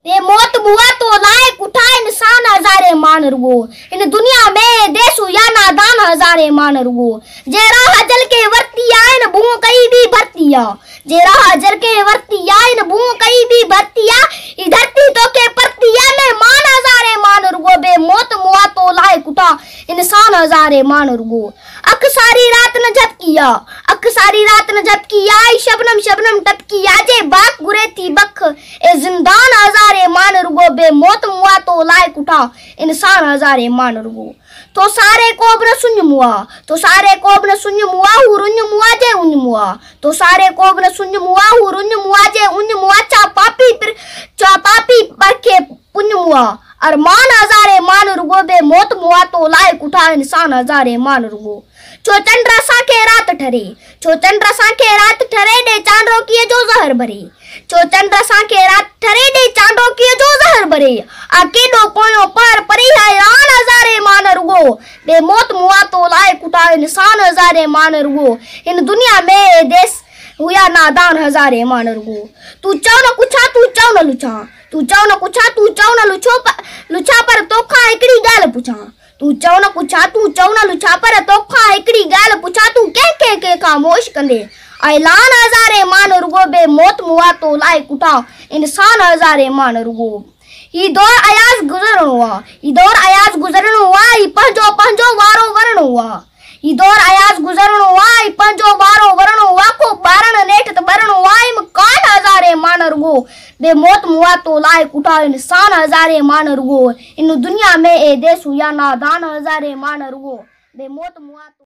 बे मौत बुआ तो लायक उठा इंसान हजारे मान रुगो। इन दुनिया में देसु या नादान हजारे मान रुगो। जे राह जल के वर्ती आए न बुओ कई भी भरतिया। जे राह जल के वर्ती आए न बुओ कई भी भरतिया। ई धरती तो के परतिया में मान हजारे मान रुगो। बे मौत बुआ तो लायक उठा इंसान हजारे मान रुगो। अख सारी रात न झपकिया, अख सारी रात न झपकिया। आई शबनम शबनम टपकिया। जे बाक गुरे थी बख ए जिंदान हजारे मान रुगो। बे मौत मुआ तो लायक उठा इंसान हजारे मान रुगो। तो सारे कोबन सुन मुआ, तो सारे कोबन सुन मुआ हुरुन मुआ जे उन मुआ। तो सारे कोबन सुन मुआ हुरुन मुआ जे उन मुआ। चा पापी पर के पुन मुआ। अरमान हजारे मान रुगो। बे मौत मुआ तो लायक उठा इंसान हजारे मान रुगो। चो चंद्र सा के रात ठरे, चो चंद्र सा के रात ठरे दे चांदो किए जो जहर भरे। चो चंद्र सा के रात ठरे दे चांदो किए जो जहर भरे। आके दो कोयो पर परी हैरान हजारे मान रुगो। बे मौत मुआ तो लायक उठा इंसान हजारे मान रुगो। इन दुनिया में देश हुआ नादान हजारे मान रुगो। तू चाव न कुछा तू चाव न लुछा, तू चाव न कुछा तू चाव न लुछा पर तोखा एकड़ी गाल पुछा। तू चाव न कुछा तू चाव न लुछा पर तोखा एकड़ी गाल पुछा। तू के खामोश कंदे ऐलान हजारे मान रुगो। बे मौत मुआ तो लायक उठा इंसान हजारे मान रुगो। ई दौर अयाज गुजरन हुआ, ई दौर अयाज गुजरन हुआ। ई पंजो वारो वरण हुआ। ई दौर अयाज गुजरन हुआ। ई पंजो वारो वरण हुआ। को बारण नेठ त बरण हुआ। इम कान हजारे मान रुगो। बे मौत मुआ तो लायक उठा इंसान हजारे मान रुगो। इन दुनिया में ए देश हुआ नादान हजारे मान रुगो। बे मौत मुआ तो